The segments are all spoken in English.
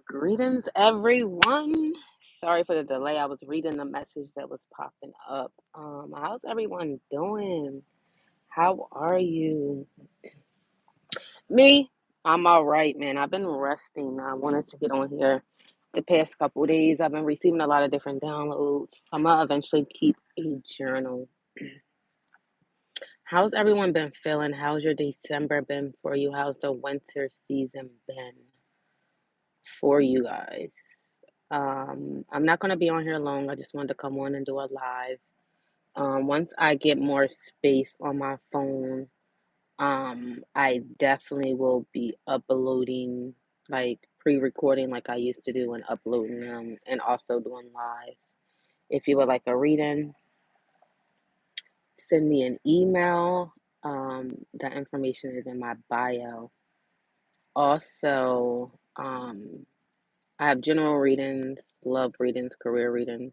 Greetings, everyone. Sorry for the delay. I was reading the message that was popping up. How's everyone doing? How are you? Me, I'm all right, man. I've been resting. I wanted to get on here the past couple of days. I've been receiving a lot of different downloads. I'm gonna eventually keep a journal. How's everyone been feeling? How's your December been for you? How's the winter season been for you guys? I'm not going to be on here long. I just wanted to come on and do a live. Once I get more space on my phone, I definitely will be uploading, like pre-recording like I used to do and uploading them and also doing live. If you would like a reading, send me an email. That information is in my bio. Also, I have general readings, love readings, career readings,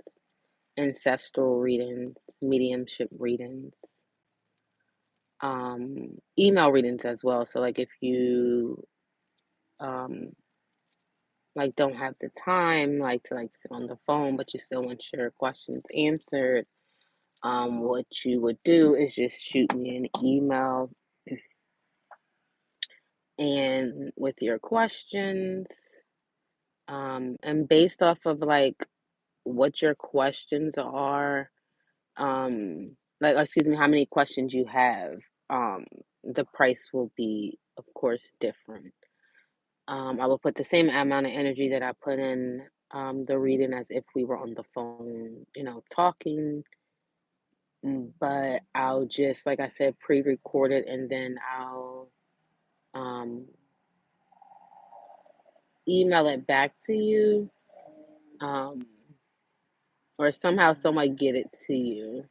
ancestral readings, mediumship readings, email readings as well. So like if you um like don't have the time like to like sit on the phone but you still want your questions answered, what you would do is just shoot me an email and with your questions, and based off of like what your questions are, like excuse me, how many questions you have, um the price will be of course different. I will put the same amount of energy that I put in the reading as if we were on the phone, talking. But I'll just, like I said, pre-record it and then I'll um email it back to you, um or somehow someone get it to you.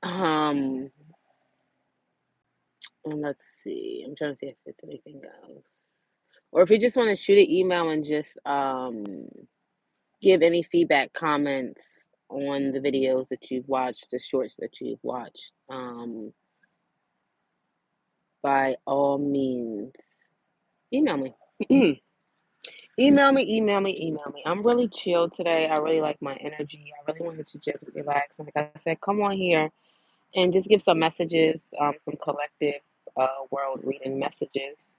um and let's see, I'm trying to see if it's anything else. Or if you just want to shoot an email and just give any feedback, comments on the videos that you've watched, the shorts that you've watched, by all means, email me. email me. I'm really chill today. I really like my energy. I really wanted to just relax. And like I said, come on here and just give some messages, some collective world reading messages.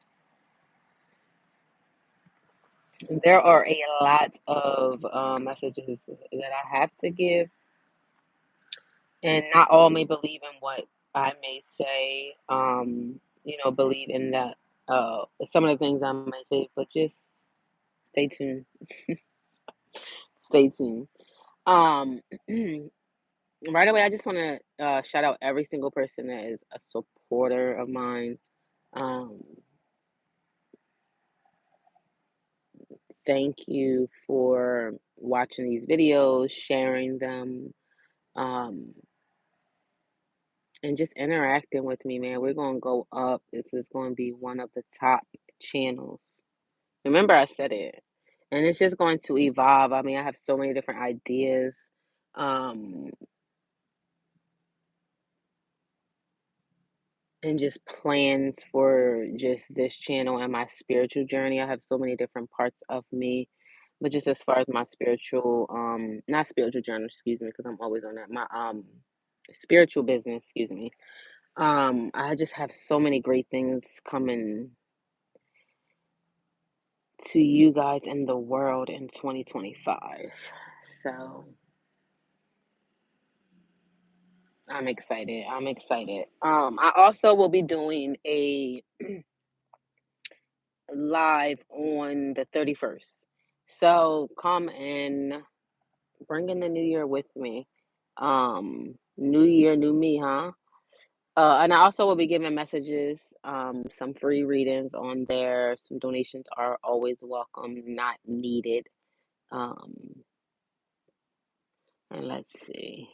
There are a lot of messages that I have to give, and not all may believe in what I may say. Believe in that some of the things I might say, but just stay tuned. Stay tuned. Um, right away, I just want to shout out every single person that is a supporter of mine. Um, Thank you for watching these videos, sharing them, um, and just interacting with me, man. We're gonna go up. This is gonna be one of the top channels. Remember, I said it, and it's just going to evolve. I mean, I have so many different ideas, um, and just plans for just this channel and my spiritual journey. I have so many different parts of me, but just as far as my spiritual, not spiritual journey, excuse me, because I'm always on that. My spiritual business, excuse me. I just have so many great things coming to you guys in the world in 2025. So I'm excited. I'm excited. I also will be doing a live on the 31st. So come and bring in the new year with me. New year, new me, huh? And I also will be giving messages, some free readings on there. Some donations are always welcome, not needed. Um, and let's see.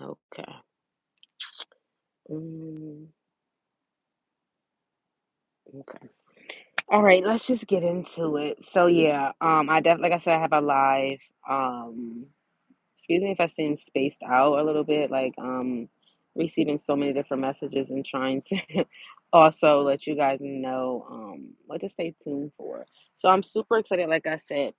Okay. Mm, okay. All right, let's just get into it. So yeah, I definitely, like I said, I have a live. Excuse me if I seem spaced out a little bit. Like, receiving so many different messages and trying to also let you guys know what to stay tuned for. So I'm super excited, like I said,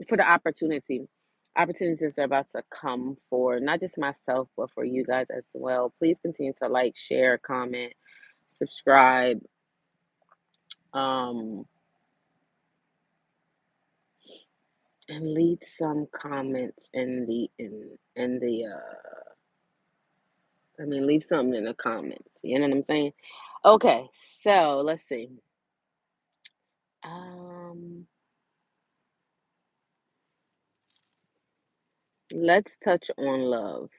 for the opportunity. Opportunities are about to come for not just myself, but for you guys as well. Please continue to like, share, comment, subscribe, um, and leave some comments leave something in the comments. You know what I'm saying? Okay, so let's see. Um, let's touch on love.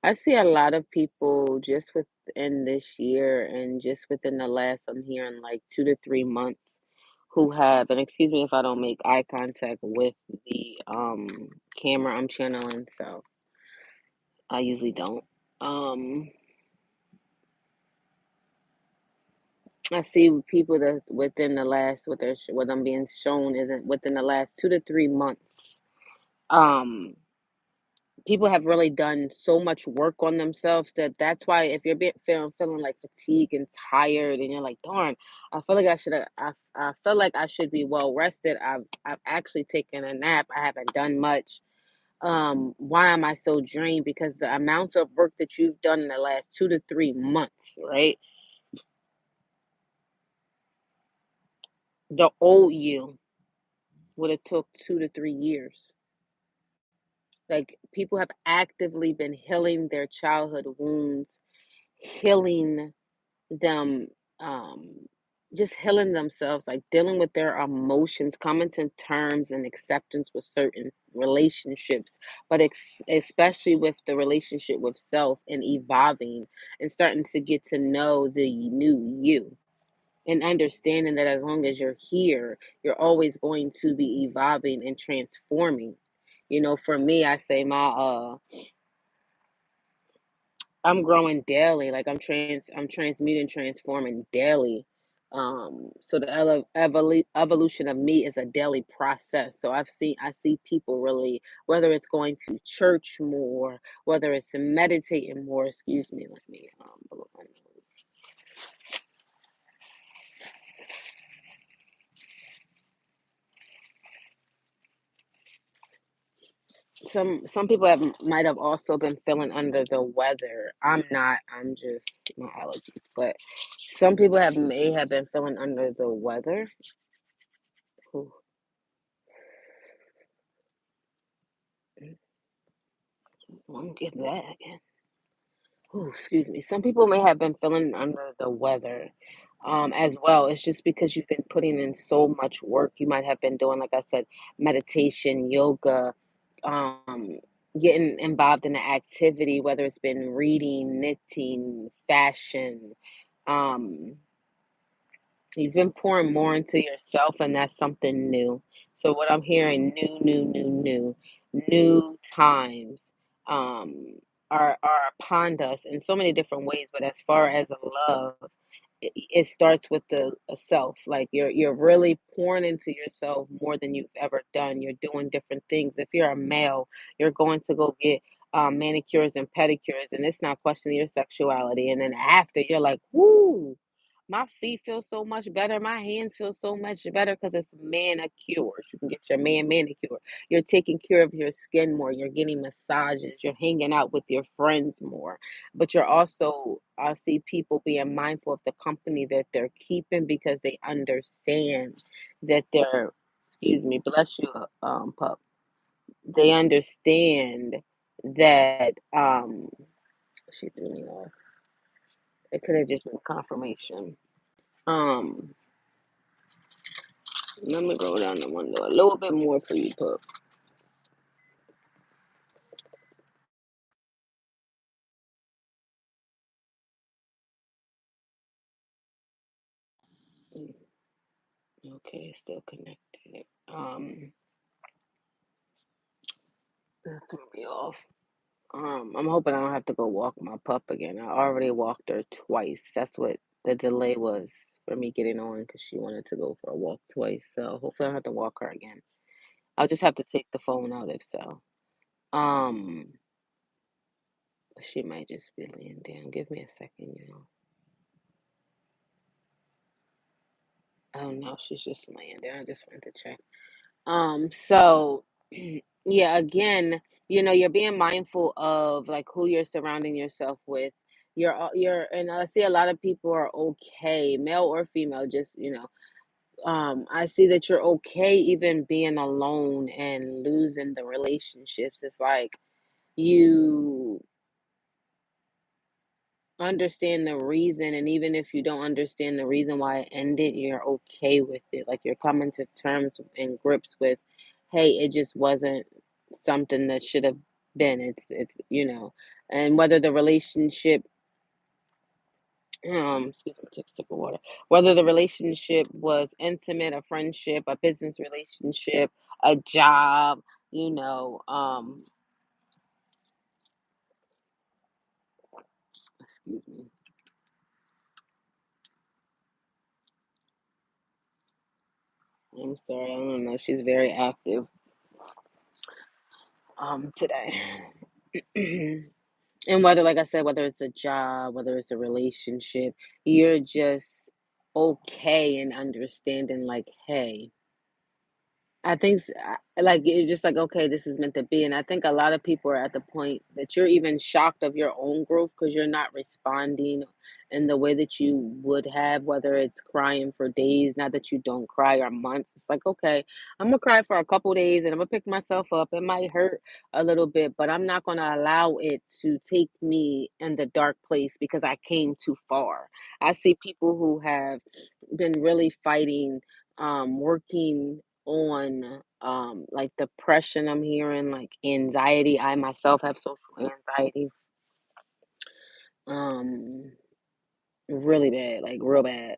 I see a lot of people just within this year and just within the last, I'm hearing like 2 to 3 months, who have, and excuse me if I don't make eye contact with the camera I'm channeling, so I usually don't. Um, I see people that within the last what I'm being shown isn't within the last 2 to 3 months. Um, People have really done so much work on themselves that that's why if you're feeling like fatigued and tired and you're like, darn, I feel like I feel like I should be well rested. I've actually taken a nap. I haven't done much. Why am I so drained? Because the amount of work that you've done in the last 2 to 3 months, right? The old you would have took 2 to 3 years. Like people have actively been healing their childhood wounds, healing them, just healing themselves, like dealing with their emotions, coming to terms and acceptance with certain relationships, but especially with the relationship with self and evolving and starting to get to know the new you and understanding that as long as you're here, you're always going to be evolving and transforming. For me, I say I'm growing daily. Like I'm transmuting, transforming daily. So the evolution of me is a daily process. So I see people really, whether it's going to church more, whether it's meditating more. Excuse me, let me blow my nose. Some people might have also been feeling under the weather. I'm not. I'm just my allergies, but some people have may have been feeling under the weather. Ooh, I'm getting that again. Ooh, excuse me. Some people may have been feeling under the weather, as well. It's just because you've been putting in so much work. You might have been doing, like I said, meditation, yoga, um, getting involved in an activity, whether it's been reading, knitting, fashion. Um, You've been pouring more into yourself, and that's something new. So what I'm hearing, new times, um, are upon us in so many different ways. But as far as love, it starts with the self. Like you're really pouring into yourself more than you've ever done. You're doing different things. If you're a male, you're going to go get manicures and pedicures, and it's not questioning your sexuality. And then after, you're like, whoo. My feet feel so much better. My hands feel so much better because it's manicures. You can get your manicure. You're taking care of your skin more. You're getting massages. You're hanging out with your friends more. But you're also, I see people being mindful of the company that they're keeping because they understand that they're, excuse me, bless you, pup. They understand that, she threw me off. It could have just been confirmation. Um, Let me go down the window a little bit more for you, pup. Mm, okay, still connected. That threw me off. I'm hoping I don't have to go walk my pup again. I already walked her twice. That's what the delay was for me getting on because she wanted to go for a walk twice. So hopefully I don't have to walk her again. I'll just have to take the phone out if so. Um, She might just be laying down. Give me a second, you know. Oh no, she's just laying down. I just wanted to check. So yeah, again, you're being mindful of like who you're surrounding yourself with. And I see a lot of people are okay, male or female, just, I see that you're okay even being alone and losing the relationships. It's like you understand the reason, and even if you don't understand the reason why it ended, you're okay with it. Like you're coming to terms and grips with, hey, it just wasn't something that should have been. It's and whether the relationship, excuse me, take a sip of water. Whether the relationship was intimate, a friendship, a business relationship, a job, you know, excuse me. I'm sorry, I don't know. She's very active today. And whether, like I said, whether it's a job, whether it's a relationship, you're just okay and understanding, like, hey, I think like you're just like, okay, this is meant to be. And I think a lot of people are at the point that you're even shocked of your own growth because you're not responding in the way that you would have, whether it's crying for days, not that you don't cry, or months. It's like, okay, I'm gonna cry for a couple days and I'm gonna pick myself up. It might hurt a little bit, but I'm not gonna allow it to take me in the dark place because I came too far. I see people who have been really fighting, working on like depression. I'm hearing like anxiety. I myself have social anxiety, um really bad, like real bad.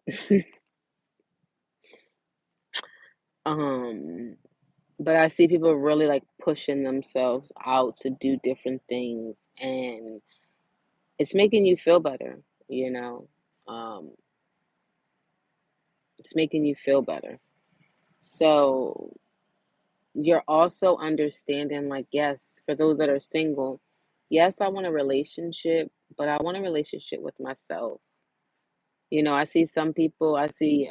um but I see people really like pushing themselves out to do different things, and it's making you feel better, you know. um it's making you feel better. So you're also understanding, like, yes, for those that are single, yes, I want a relationship, but I want a relationship with myself. I see some people, I see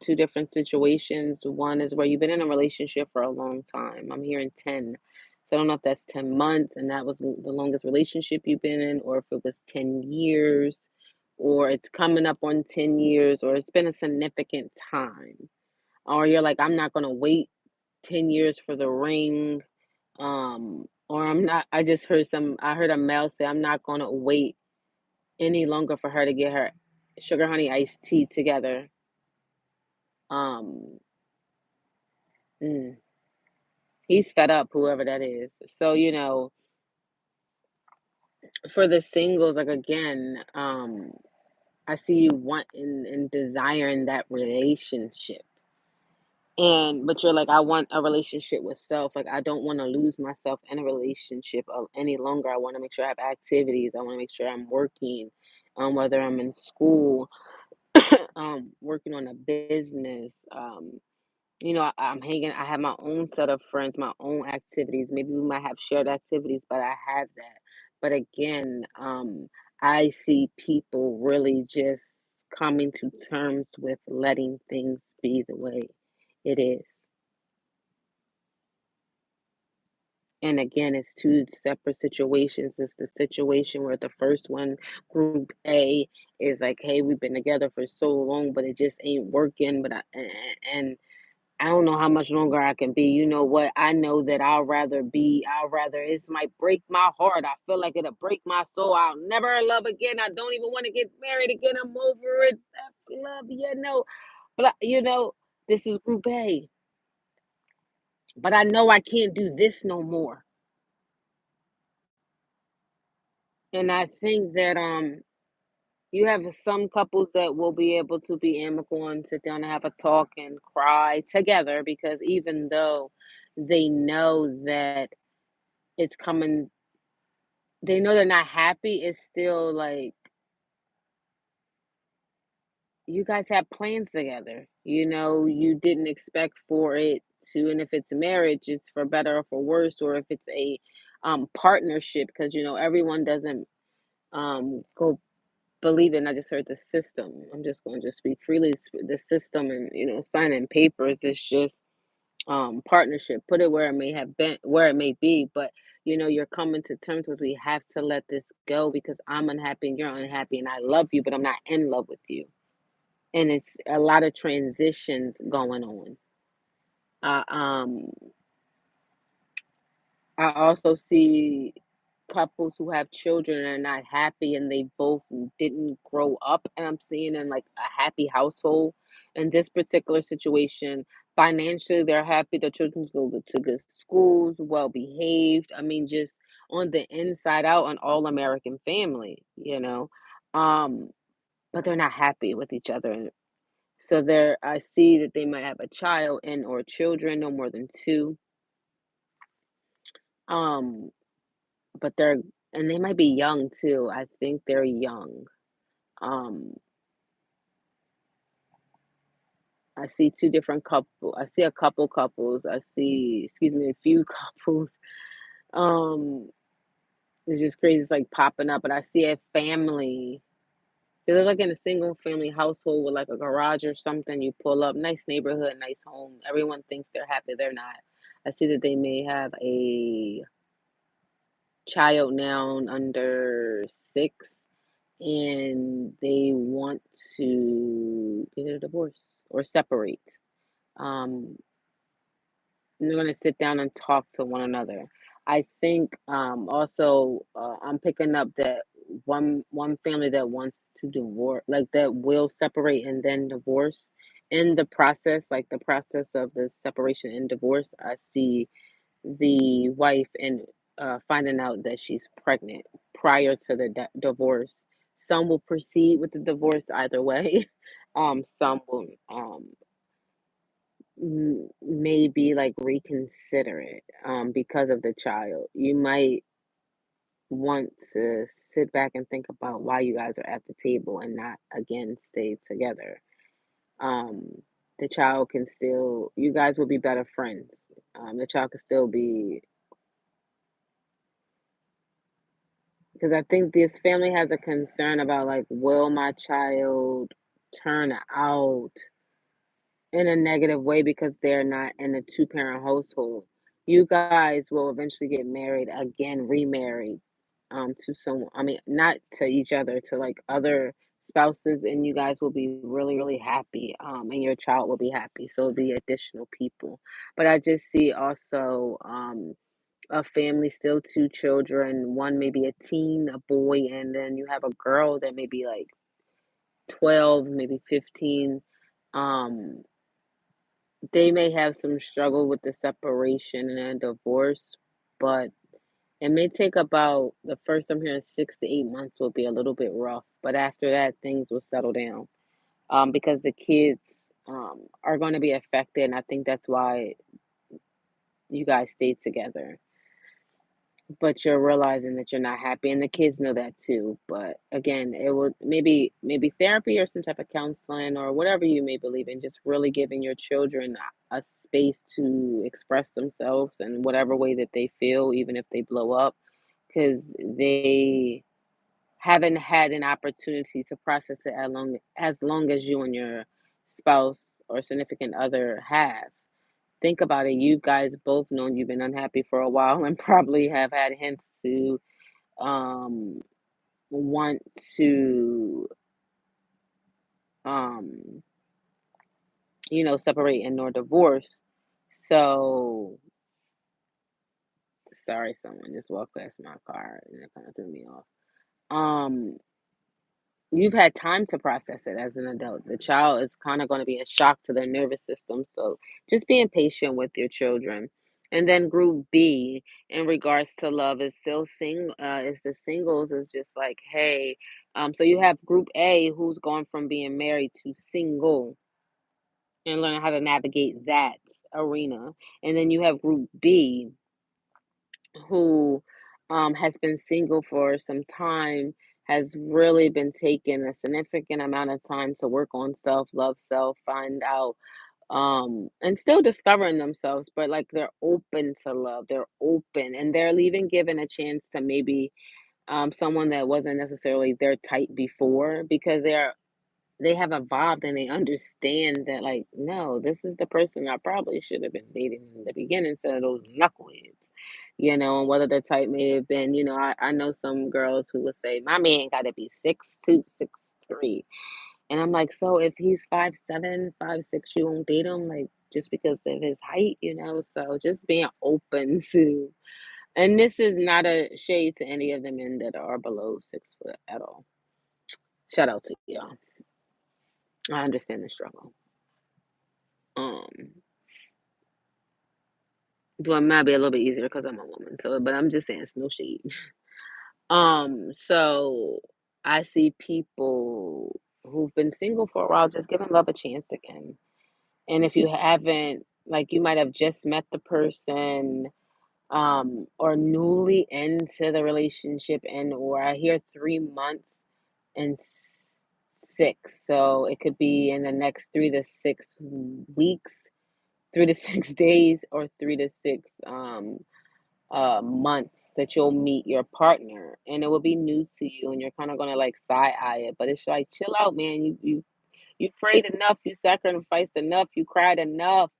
two different situations. One is where you've been in a relationship for a long time. I'm hearing 10. So I don't know if that's 10 months and that was the longest relationship you've been in, or if it was 10 years, or it's coming up on 10 years, or it's been a significant time. Or you're like, I'm not going to wait 10 years for the ring. Or I'm not, I heard a male say, I'm not going to wait any longer for her to get her sugar honey iced tea together. Um, mm, he's fed up, whoever that is. So, for the singles, like again, I see you wanting and desiring that relationship. But you're like, I want a relationship with self. Like, I don't want to lose myself in a relationship any longer. I want to make sure I have activities. I want to make sure I'm working, whether I'm in school, working on a business. I have my own set of friends, my own activities. Maybe we might have shared activities, but I have that. But again, I see people really just coming to terms with letting things be the way it is. And again, it's two separate situations. It's the situation where the first one, group A, is like, hey, we've been together for so long, but it just ain't working. And I don't know how much longer I can be. You know what? I know that it might break my heart. I feel like it'll break my soul. I'll never love again. I don't even want to get married again. I'm over it. F love, But, this is group A. But I know I can't do this no more. And I think that you have some couples that will be able to be amicable and sit down and have a talk and cry together, because even though they know that it's coming, they know they're not happy, it's still like you guys have plans together. You didn't expect for it to, and if it's marriage, it's for better or for worse, or if it's a partnership, because everyone doesn't. go believe it. And I just heard the system. I'm just going to just speak freely. The system and signing papers is just partnership. Put it where it may have been, where it may be, but you're coming to terms with we have to let this go because I'm unhappy and you're unhappy, and I love you, but I'm not in love with you. And it's a lot of transitions going on. Uh, um, I also see couples who have children and are not happy and they both didn't grow up, and I'm seeing in like a happy household. In this particular situation, financially they're happy, the children go to good schools, well behaved. I mean, just on the inside out, an all American family. Um, but they're not happy with each other. So there I see that they might have a child and or children, no more than two. Um, but they might be young too. I think they're young. Um, I see two different couple. I see a couple couples. I see, excuse me, a few couples. Um, it's just crazy. It's like popping up, but I see a family. They look like in a single family household with like a garage or something. You pull up, nice neighborhood, nice home. Everyone thinks they're happy. They're not. I see that they may have a child now under six, and they want to get a divorce or separate. Um, and they're going to sit down and talk to one another. I think also I'm picking up that one family that wants to divorce, like that will separate and then divorce. In the process, like the process of the separation and divorce, I see the wife and finding out that she's pregnant prior to the divorce. Some will proceed with the divorce either way. Some will maybe like reconsider it because of the child. You might want to sit back and think about why you guys are at the table and not again stay together. Um, the child can still, you guys will be better friends. The child can still be, because I think this family has a concern about like, will my child turn out in a negative way because they're not in a two-parent household. You guys will eventually get married again, remarried to someone. I mean, not to each other, to like other spouses, and you guys will be really, really happy. And your child will be happy. So it'll be additional people. But I just see also a family, still two children, one maybe a teen, a boy, and then you have a girl that may be like 12, maybe 15. Um, they may have some struggle with the separation and a divorce, but it may take about the first I'm hearing 6 to 8 months will be a little bit rough, but after that things will settle down. Because the kids are going to be affected, and I think that's why you guys stayed together. But you're realizing that you're not happy, and the kids know that too. But again, it will maybe therapy or some type of counseling or whatever you may believe in, just really giving your children a space to express themselves in whatever way that they feel, even if they blow up, because they haven't had an opportunity to process it as long as you and your spouse or significant other have. Think about it. You guys both known you've been unhappy for a while and probably have had hints to um want to um separate and or divorce. So sorry, someone just walked past my car and it kind of threw me off. Um You've had time to process it as an adult. The child is kind of going to be a shock to their nervous system. So just being patient with your children. And then group B in regards to love is still is the singles is just like, hey, so you have group A who's gone from being married to single and learning how to navigate that arena. And then you have group B who has been single for some time, has really been taking a significant amount of time to work on self, love self, find out, and still discovering themselves, but like they're open to love, they're open, and they're even given a chance to maybe someone that wasn't necessarily their type before because they have evolved and they understand that like, no, this is the person I probably should have been dating in the beginning instead of those knuckleheads, and whether the type may have been, I know some girls who would say, my man gotta be 6'2", 6'3". And I'm like, so if he's 5'7", 5'6", you won't date him, like just because of his height. So just being open to, and this is not a shade to any of the men that are below 6 foot at all. Shout out to y'all. I understand the struggle. Um, but it might be a little bit easier because I'm a woman. So, but I'm just saying, it's no shade. So I see people who've been single for a while just giving love a chance again. And if you haven't, like, you might have just met the person, or newly into the relationship, and or I hear 3 months and 6. So it could be in the next 3 to 6 weeks, 3 to 6 days, or 3 to 6 months that you'll meet your partner, and it will be new to you, and you're kind of gonna like side eye it, but it's like chill out, man. You prayed enough, you sacrificed enough, you cried enough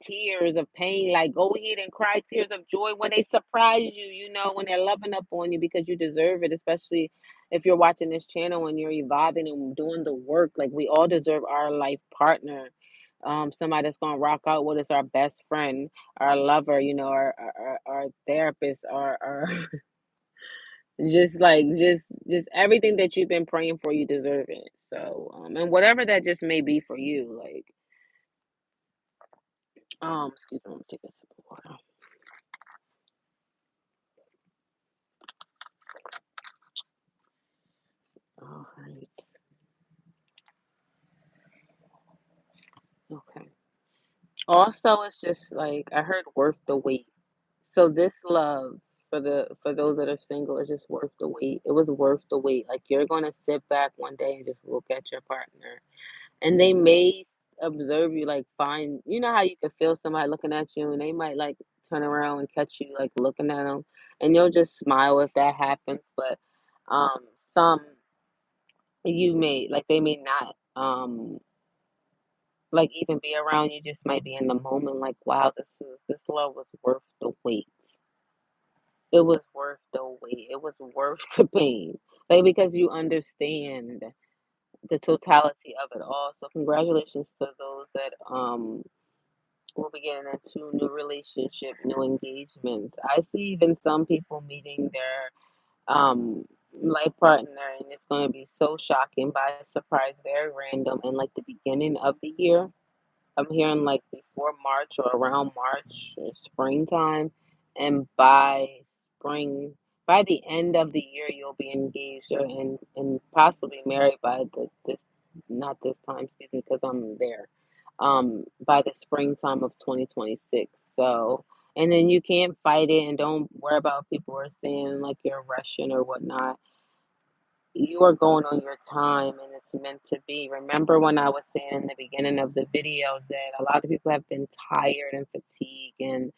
tears of pain. Like go ahead and cry tears of joy when they surprise you, when they're loving up on you because you deserve it, especially if you're watching this channel and you're evolving and doing the work. Like we all deserve our life partner. Somebody that's gonna rock out with us, our best friend, our lover, our therapist, our just like just everything that you've been praying for, you deserve it. So and whatever that just may be for you, like excuse me, let me take a sip of water. All right. Okay. Also, it's just like I heard worth the wait. So this love for those that are single is just worth the wait. It was worth the wait. Like you're gonna sit back one day and just look at your partner, and they may observe you, like find, how you can feel somebody looking at you, and they might like turn around and catch you like looking at them, and you'll just smile if that happens. But some you may like they may not. Like, even be around you, just might be in the moment, like, "Wow, this love was worth the wait." It was worth the wait. It was worth the pain. Like, because you understand the totality of it all. So congratulations to those that, will be getting into new relationship, new engagements. I see even some people meeting their, life partner, and it's gonna be so shocking by surprise, very random, in, like, the beginning of the year. I'm hearing like before March or around March or springtime, and by the end of the year, you'll be engaged and possibly married by this not this time, excuse me, because I'm there. By the springtime of 2026. So, and then you can't fight it, and don't worry about people are saying like you're Russian or whatnot. You are going on your time and it's meant to be. Remember when I was saying in the beginning of the video that a lot of people have been tired and fatigued and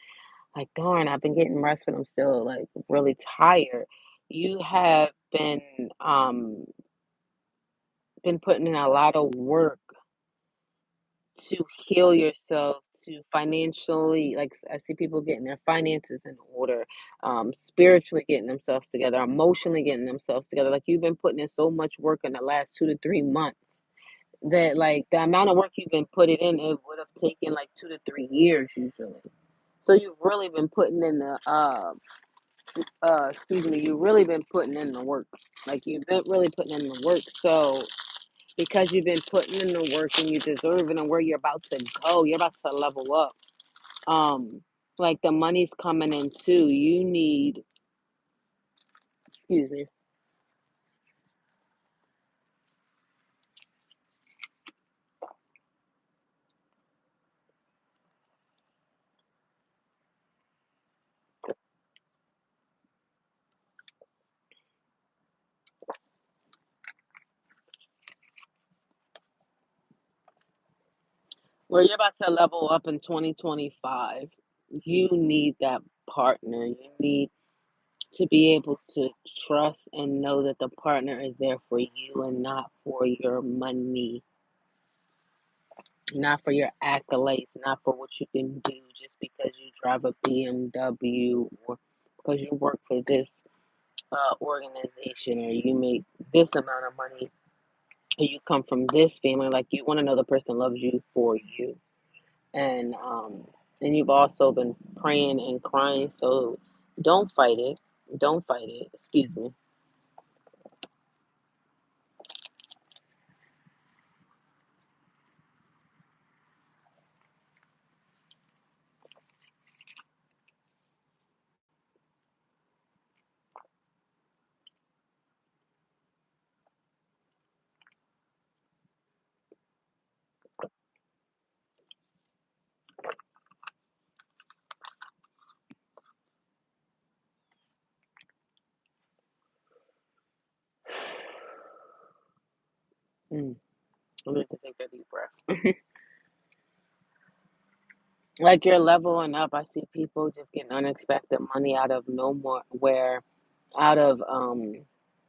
like, darn, I've been getting rest, but I'm still like really tired. You have been putting in a lot of work to heal yourself, to financially, like I see people getting their finances in order, spiritually getting themselves together, emotionally getting themselves together. Like you've been putting in so much work in the last 2 to 3 months that like the amount of work you've been putting in, it would have taken like 2 to 3 years usually. So you've really been putting in the excuse me, you've really been putting in the work. Like you've been really putting in the work. So because you've been putting in the work and you deserve it and where you're about to go, you're about to level up. Um, like the money's coming in too. You need, excuse me, where you're about to level up in 2025. You need that partner. You need to be able to trust and know that the partner is there for you and not for your money, not for your accolades, not for what you can do just because you drive a BMW or because you work for this organization or you make this amount of money or you come from this family. Like you want to know the person loves you for you, and and you've also been praying and crying. So don't fight it. Don't fight it. Excuse me. Mm, I need to take a deep breath. Like you're leveling up. I see people just getting unexpected money out of no more where out of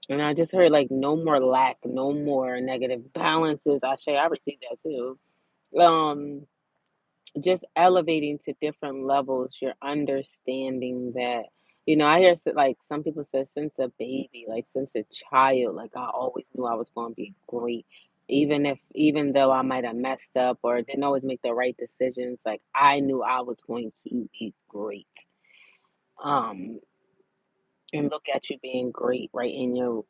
and I just heard like no more lack, no more negative balances. I received that too. Um just elevating to different levels, you're understanding that, I hear like some people say since a baby, like since a child, like I always knew I was going to be great. Even though I might have messed up or didn't always make the right decisions, like I knew I was going to be great. Um, and look at you being great right in your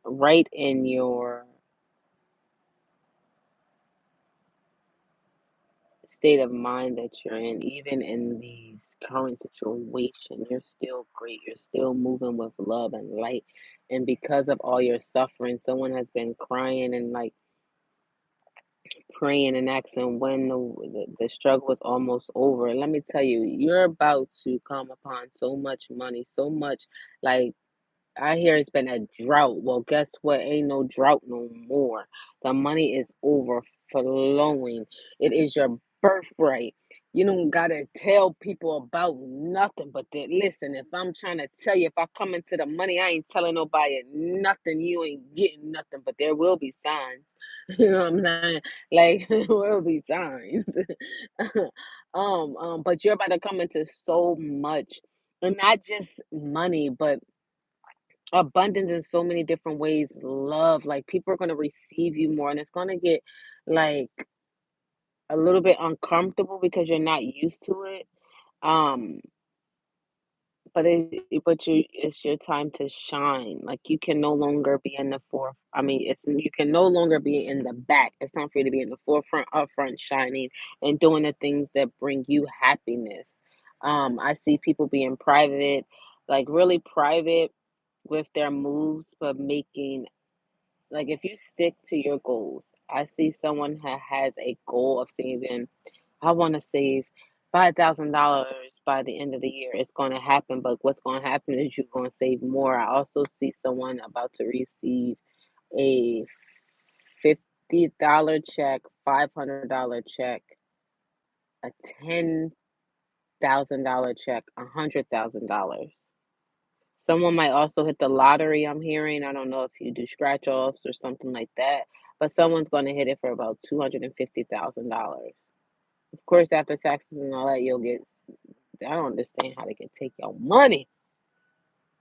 state of mind that you're in, even in these current situation, you're still great. You're still moving with love and light. And because of all your suffering, someone has been crying and like praying and asking when the struggle is almost over. Let me tell you, you're about to come upon so much money, so much like I hear it's been a drought. Well, guess what? Ain't no drought no more. The money is overflowing. It is your birthright. You don't gotta tell people about nothing but that. Listen, if I'm trying to tell you, if I come into the money, I ain't telling nobody nothing. You ain't getting nothing, but there will be signs. You know what I'm saying? Like there will be signs. But you're about to come into so much, and not just money, but abundance in so many different ways, love, like people are going to receive you more and it's going to get like a little bit uncomfortable because you're not used to it. Um it's your time to shine. Like you can no longer be in the foref I mean, it's you can no longer be in the back. It's time for you to be in the forefront, up front, shining and doing the things that bring you happiness. I see people being private, like really private with their moves, but making like if you stick to your goals. I see someone has a goal of saving, I want to save $5,000 by the end of the year. It's going to happen, but what's going to happen is you're going to save more. I also see someone about to receive a $50 check, $500 check, a $10,000 check, $100,000. Someone might also hit the lottery, I'm hearing. I don't know if you do scratch offs or something like that, but someone's going to hit it for about $250,000. Of course, after taxes and all that, you'll get. I don't understand how they can take your money.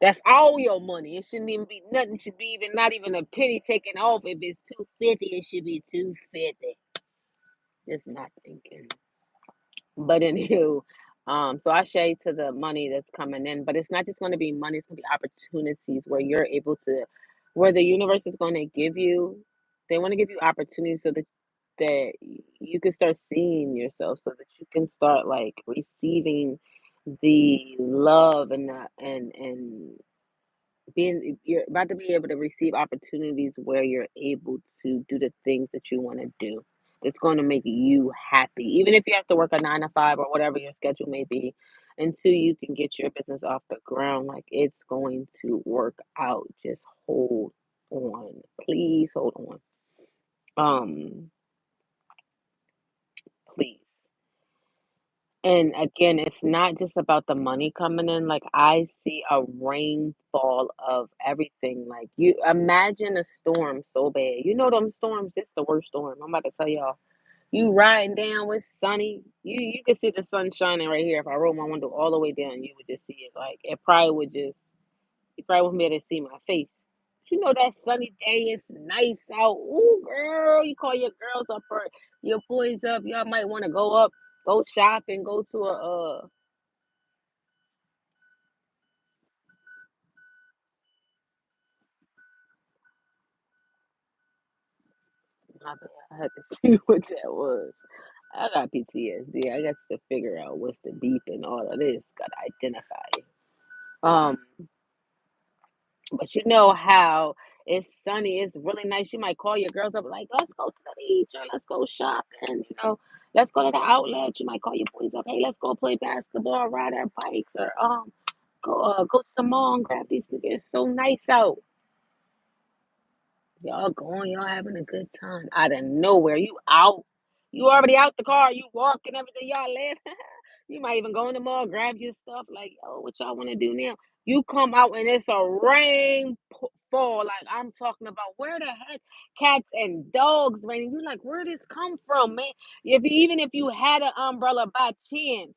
That's all your money. It shouldn't even be nothing. Should be even not even a penny taken off. If it's 250, it should be 250. Just not thinking. But anywho, so I shade to the money that's coming in, but it's not just going to be money, it's going to be opportunities where you're able to, where the universe is going to give you, they want to give you opportunities so that you can start seeing yourself, so that you can start like receiving the love and you're about to be able to receive opportunities where you're able to do the things that you want to do. It's going to make you happy, even if you have to work a 9 to 5 or whatever your schedule may be, until you can get your business off the ground. Like it's going to work out. Just hold on, please hold on. Um, please. And again, it's not just about the money coming in. Like I see a rainfall of everything. Like you imagine a storm so bad. You know them storms, it's the worst storm. I'm about to tell y'all. You riding down with sunny. You could see the sun shining right here. If I roll my window all the way down, you would just see it. Like it probably would just you probably wouldn't be able to see my face. But you know that sunny day, it's nice out. Ooh, girl, you call your girls up or your boys up. Y'all might want to go up, go shopping, go to a my bad. I had to see what that was. I got PTSD. I got to figure out what's the deep in all of this. Gotta identify it. Um, but you know how it's sunny, it's really nice. You might call your girls up like, let's go to the beach or let's go shopping, let's go to the outlet. You might call your boys up, hey, let's go play basketball, ride our bikes, or go to the mall and grab these things. It's so nice out. Y'all going, y'all having a good time. Out of nowhere, you out. You already out the car, you walking everything, y'all live. You might even go in the mall, grab your stuff, like, oh, what y'all want to do now? You come out and it's a fall. Like I'm talking about where the heck cats and dogs raining. You like, where this come from, man? Even if you had an umbrella by chance,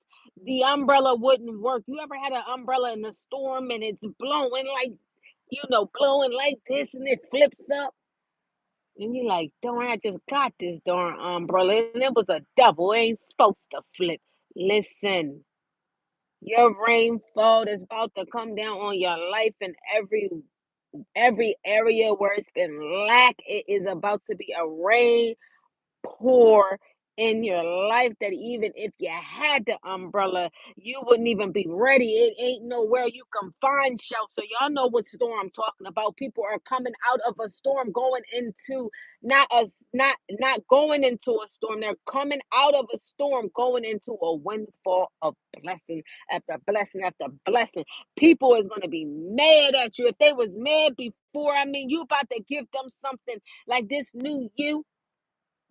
the umbrella wouldn't work. You ever had an umbrella in the storm and it's blowing like this and it flips up? And you like, darn, I just got this darn umbrella. And it was a double. It ain't supposed to flip. Listen, your rainfall is about to come down on your life in every area where it's been lack. It is about to be a rain pour in your life that even if you had the umbrella, you wouldn't even be ready. It ain't nowhere you can find shelter. Y'all know what storm I'm talking about. People are coming out of a storm, going into not going into a storm. They're coming out of a storm, going into a windfall of blessing after blessing after blessing. People is gonna be mad at you if they was mad before. I mean, you about to give them something like this new you.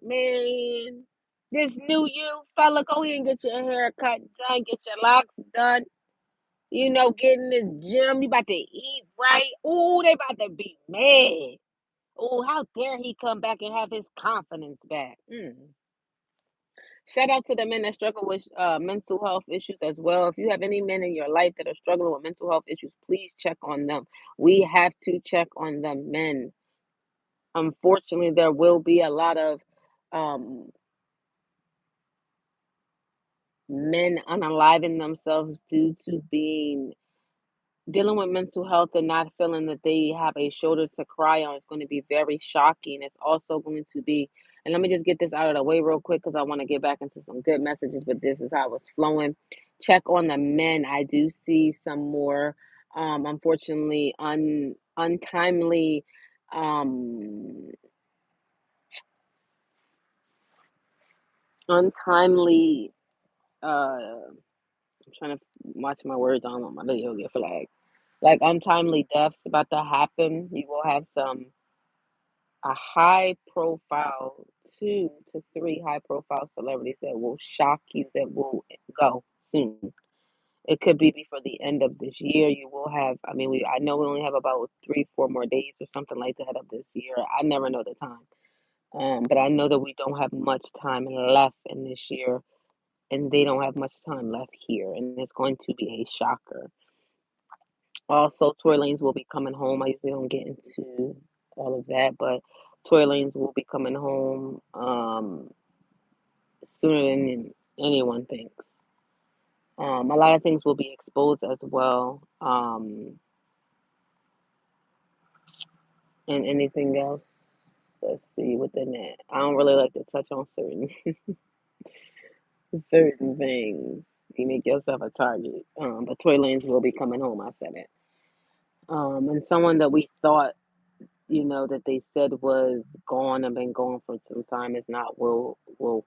Man, this new you, fella, go ahead and get your hair cut done, get your locks done. Get in the gym. You about to eat right. Ooh, they about to be mad. Ooh, how dare he come back and have his confidence back? Shout out to the men that struggle with mental health issues as well. If you have any men in your life that are struggling with mental health issues, please check on them. We have to check on the men. Unfortunately, there will be a lot of um, men unaliving themselves due to being dealing with mental health and not feeling that they have a shoulder to cry on. Is going to be very shocking. It's also going to be, and let me just get this out of the way real quick because I want to get back into some good messages, but this is how it's flowing. Check on the men. I do see some more, unfortunately, untimely, um, untimely, I'm trying to watch my words. I don't want my video get flagged. Like untimely deaths about to happen. You will have a high profile, 2 to 3 high profile celebrities that will shock you, that will go soon. It could be before the end of this year. You will have, I mean, I know we only have about 3, 4 more days or something like that of this year. I never know the time. But I know that we don't have much time left in this year, and they don't have much time left here, and it's going to be a shocker. Also, Tory Lanez will be coming home. I usually don't get into all of that, but Tory Lanez will be coming home sooner than anyone thinks. A lot of things will be exposed as well. And anything else, let's see within that. I don't really like to touch on certain things. You make yourself a target. But Tory Lanez will be coming home. I said it. And someone that we thought that they said was gone and been gone for some time is not will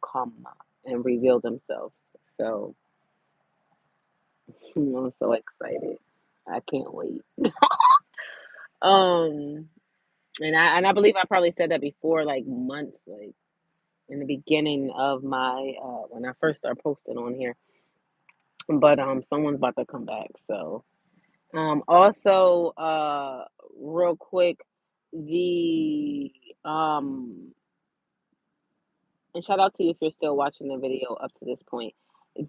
come and reveal themselves. So I'm so excited. I can't wait. Um and I believe I probably said that before, like months, like in the beginning of my when I first started posting on here. but someone's about to come back. So also real quick, the um and shout out to you if you're still watching the video up to this point.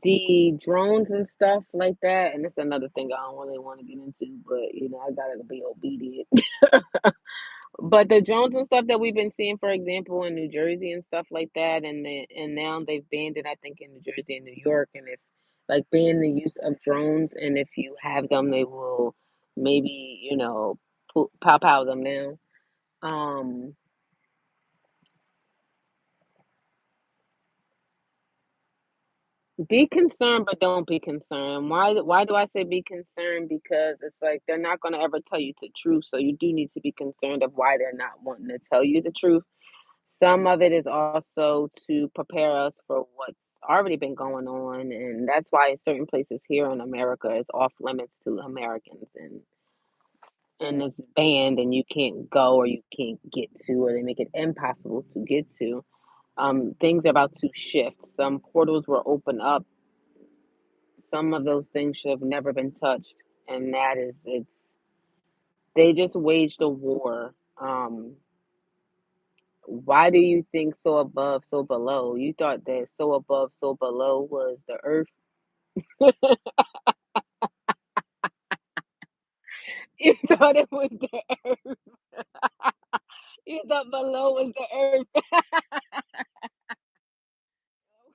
The drones and stuff like that, and this is another thing I don't really want to get into, but I gotta be obedient. But the drones and stuff that we've been seeing, for example, in New Jersey and stuff like that, and now they've banned it, I think, in New Jersey and New York, and if like ban the use of drones, and if you have them, they will maybe pow pow them down. Um, Be concerned, but don't be concerned. Why do I say be concerned? Because it's like they're not going to ever tell you the truth, so you do need to be concerned of why they're not wanting to tell you the truth. Some of it is also to prepare us for what's already been going on, and that's why certain places here in America is off limits to Americans, and it's banned, and you can't go or you can't get to, or they make it impossible to get to. Things are about to shift. Some portals were opened up. Some of those things should have never been touched, and that is it's they just waged a war. Why do you think so above, so below? You thought that so above, so below was the earth. You thought it was the earth. You thought below was the earth.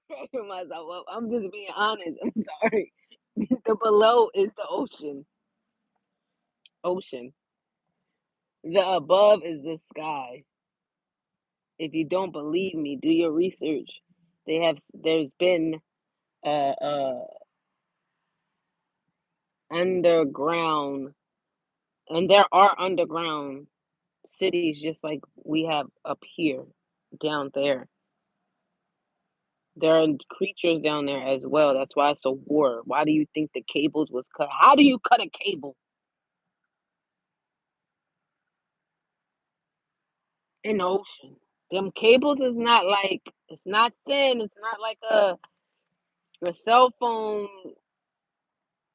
Cracking myself up. I'm just being honest. I'm sorry. The below is the ocean. Ocean. The above is the sky. If you don't believe me, do your research. There's been uh underground, and there are underground cities just like we have up here, down there. There are creatures down there as well. That's why it's a war. Why do you think the cables was cut? How do you cut a cable in the ocean? Them cables is not like it's not thin. It's not like a cell phone.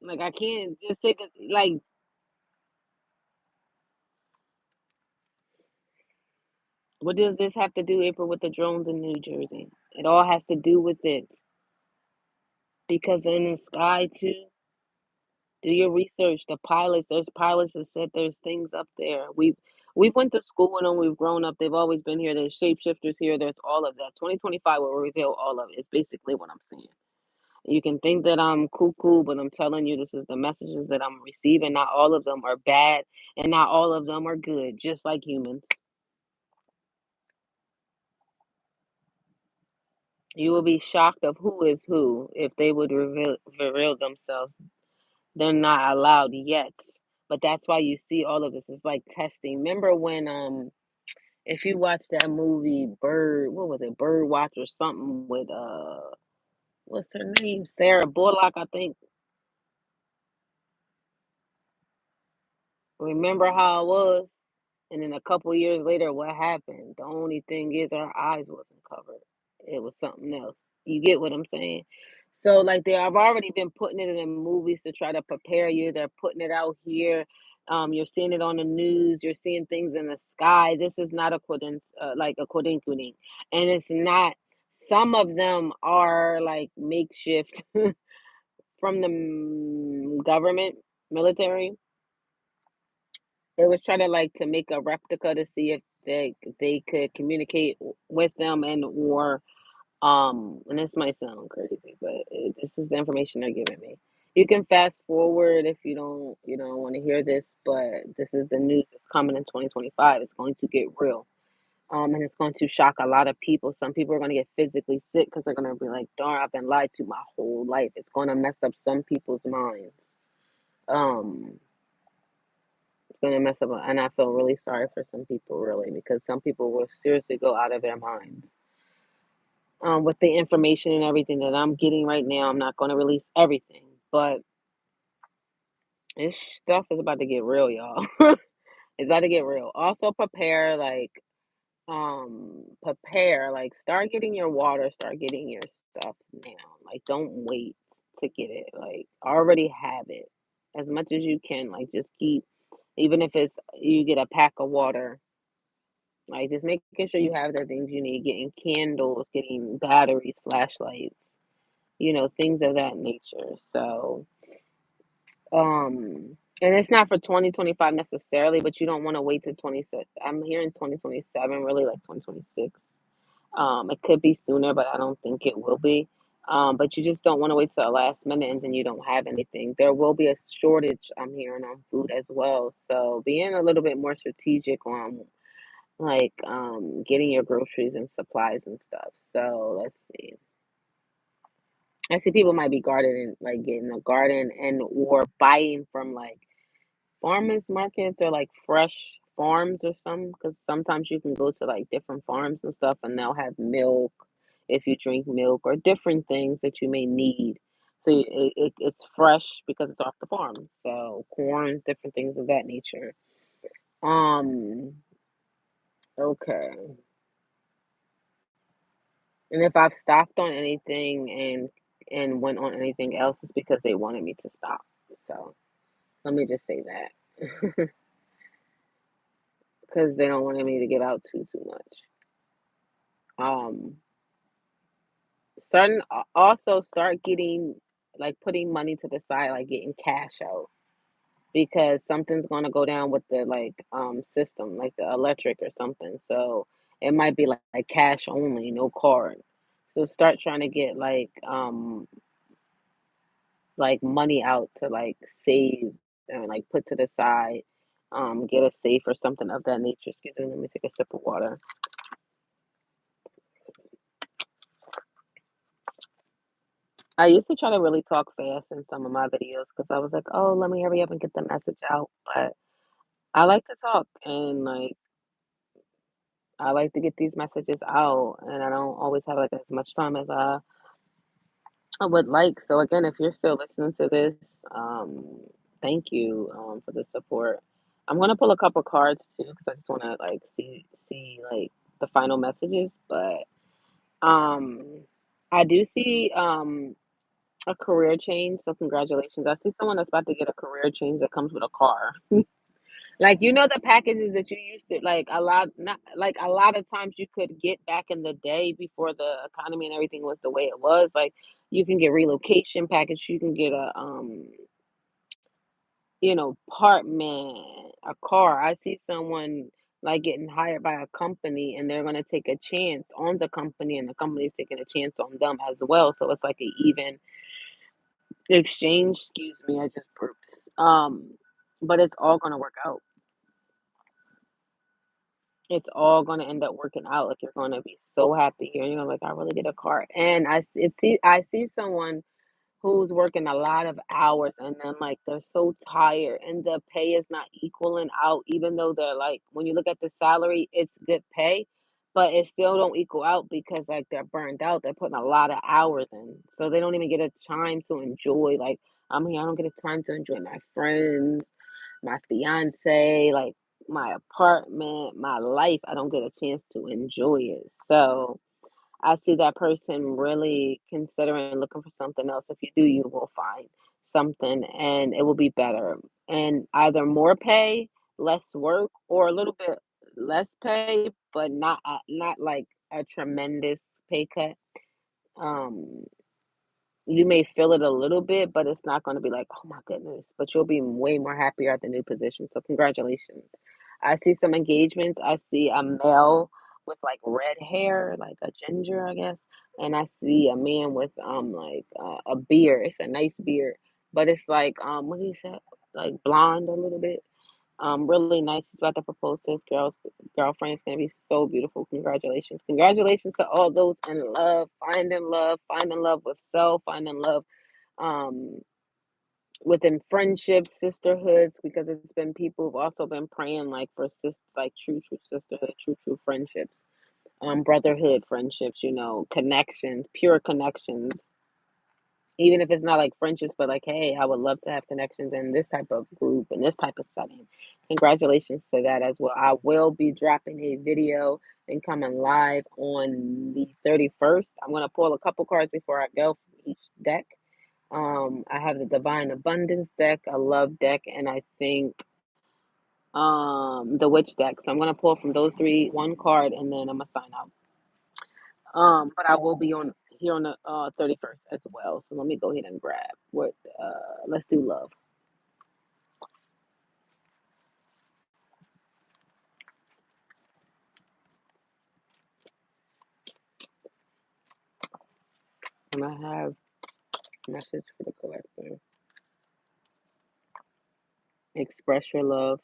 Like I can't just take it. Like what does this have to do, April, with the drones in New Jersey? It all has to do with it because in the sky too. Do your research. There's pilots that said there's things up there. We went to school with them. We've grown up. They've always been here. There's shapeshifters here. There's all of that. 2025 will reveal all of it. It's basically what I'm saying. You can think that I'm cuckoo, but I'm telling you, this is the messages that I'm receiving. Not all of them are bad, and not all of them are good. Just like humans, you will be shocked of who is who if they would reveal themselves. They're not allowed yet. But that's why you see all of this. It's like testing. Remember when if you watch that movie Bird, what was it? Bird Watch or something with what's her name? Sarah Bullock, I think. Remember how it was? And then a couple years later, what happened? The only thing is our eyes wasn't covered. It was something else. You get what I'm saying? So like they have already been putting it in the movies to try to prepare you. They're putting it out here. You're seeing it on the news. You're seeing things in the sky. This is not a like a coincidence, and it's not. Some of them are like makeshift from the government, military. They was trying to like to make a replica to see if they could communicate with them and this might sound crazy, but this is the information they're giving me. You can fast forward if you don't want to hear this, but this is the news that's coming in 2025. It's going to get real. And it's going to shock a lot of people. Some people are going to get physically sick because they're going to be like, darn, I've been lied to my whole life. It's going to mess up some people's minds. Um, it's going to mess up, and I feel really sorry for some people, really, because some people will seriously go out of their minds. With the information and everything that I'm getting right now, I'm not going to release everything, but this stuff is about to get real, y'all. It's about to get real. Also, prepare, like, start getting your water, start getting your stuff now. Like, don't wait to get it. Like, already have it as much as you can. Like, just keep, even if it's you get a pack of water, like, just making sure you have the things you need, getting candles, getting batteries, flashlights, things of that nature. So, and it's not for 2025 necessarily, but you don't want to wait till 26. I'm hearing 2027, really like 2026. It could be sooner, but I don't think it will be. But you just don't want to wait till the last minute and then you don't have anything. There will be a shortage, I'm hearing, on food as well. So being a little bit more strategic on like getting your groceries and supplies and stuff. So let's see. I see people might be gardening, like getting a garden and or buying from like farmers markets or like fresh farms or something, because sometimes you can go to like different farms and stuff and they'll have milk if you drink milk or different things that you may need. So it's fresh because it's off the farm. So corn, different things of that nature. Um, okay. And if I've stopped on anything and went on anything else, it's because they wanted me to stop. So let me just say that. Because they don't want me to get out too much. Um, also start getting like putting money to the side, like getting cash out because something's gonna go down with the like system, like the electric or something. So it might be like cash only, no card. So start trying to get like money out to like save and like put to the side. Get a safe or something of that nature. Excuse me, let me take a sip of water. I used to try to really talk fast in some of my videos because I was like, "Oh, let me hurry up and get the message out." But I like to talk and like I like to get these messages out, and I don't always have like as much time as I would like. So again, if you're still listening to this, um, thank you for the support. I'm gonna pull a couple cards too because I just want to like see like the final messages. But um, I do see a career change, so congratulations. I see someone that's about to get a career change that comes with a car. Like the packages that you used to like a lot not like a lot of times you could get back in the day before the economy and everything was the way it was. Like you can get relocation package, you can get a apartment, a car. I see someone like getting hired by a company and they're gonna take a chance on the company and the company's taking a chance on them as well. So it's like an even exchange, excuse me, I just burped. But it's all gonna work out. It's all gonna end up working out. Like you're gonna be so happy here. Like I really get a car. And I see someone who's working a lot of hours and then like they're so tired and the pay is not equaling out, even though they're like when you look at the salary, it's good pay, but it still don't equal out because like they're burned out. They're putting a lot of hours in. So they don't even get a time to enjoy like I'm here, I don't get a time to enjoy my friends, my fiance, like my apartment, my life. I don't get a chance to enjoy it. So I see that person really considering looking for something else. If you do, you will find something and it will be better. And either more pay, less work, or a little bit less pay, but not like a tremendous pay cut. Um, you may feel it a little bit, but it's not gonna be like, "Oh my goodness," but you'll be way more happier at the new position, so congratulations. I see some engagements, I see a male with, like, red hair, like a ginger, I guess, and I see a man with, like, a beard, it's a nice beard, but it's like, what do you say? Like, blonde a little bit. Really nice. He's about to propose to his girlfriend. It's gonna be so beautiful. Congratulations. Congratulations to all those in love, finding love with self, finding love um within friendships, sisterhoods, because it's been people who've also been praying like for like true sisterhood, true friendships, brotherhood friendships, connections, pure connections, even if it's not like friendships, but like, hey, I would love to have connections in this type of group and this type of setting. Congratulations to that as well. I will be dropping a video and coming live on the 31st. I'm going to pull a couple cards before I go from each deck. I have the Divine Abundance deck, a Love deck, and I think the Witch deck. So I'm gonna pull from those three, one card, and then I'm gonna sign out. But I will be on here on the 31st as well. So let me go ahead and grab what let's do love. And I have message for the collector. Express your love.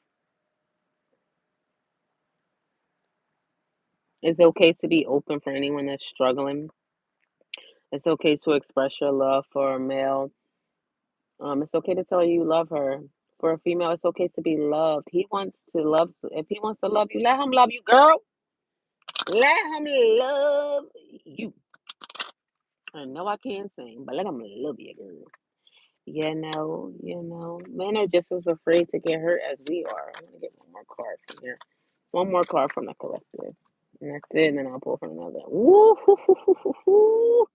It's okay to be open for anyone that's struggling. It's okay to express your love for a male. It's okay to tell you love her. For a female, it's okay to be loved. He wants to love. If he wants to love you, let him love you, girl. Let him love you. I know I can't sing, but let him love you, girl. Men are just as afraid to get hurt as we are. I'm gonna get one more card from here. One more card from the collective. And that's it, and then I'll pull from another. Woo, hoo, hoo, hoo, hoo, hoo.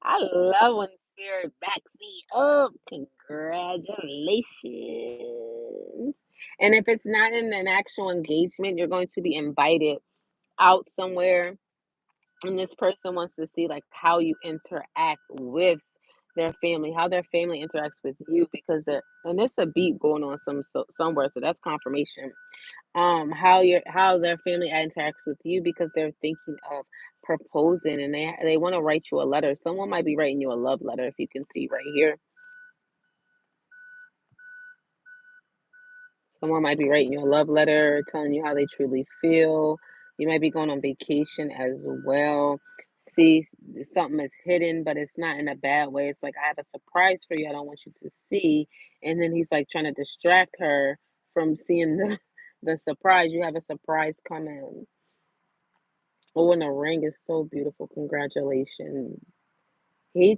I love when spirit backs me up. Congratulations. And if it's not in an actual engagement, you're going to be invited out somewhere, and this person wants to see like how you interact with their family, how their family interacts with you, because they're and there's a beat going on somewhere, so that's confirmation. How their family interacts with you because they're thinking of proposing, and they want to write you a letter. Someone might be writing you a love letter, if you can see right here. Someone might be writing you a love letter, telling you how they truly feel. You might be going on vacation as well. See, something is hidden, but it's not in a bad way. It's like, I have a surprise for you I don't want you to see. And then he's like trying to distract her from seeing the surprise. You have a surprise coming. Oh, and the ring is so beautiful. Congratulations. I